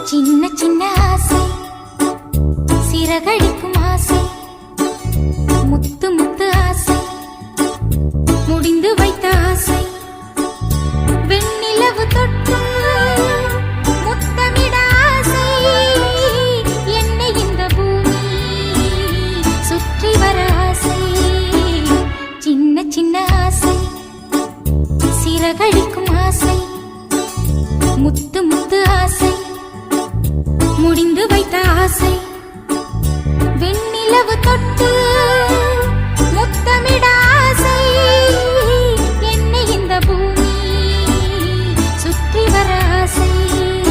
சின்ன சின்ன ஆசை, சிறகடிக்கும் ஆசை, முத்து முத்து ஆசை, முடிந்து வைத்த ஆசை, வெண்ணிலவு தொட்டு முத்தமிட ஆசை, என்னை இந்த பூமி சுற்றி வர ஆசை. சின்ன சின்ன ஆசை, சிறகடிக்கும் ஆசை, முத்து முத்து ஆசை, முடிந்து வைத்த ஆசை, வெண்ணிலவு தொட்டு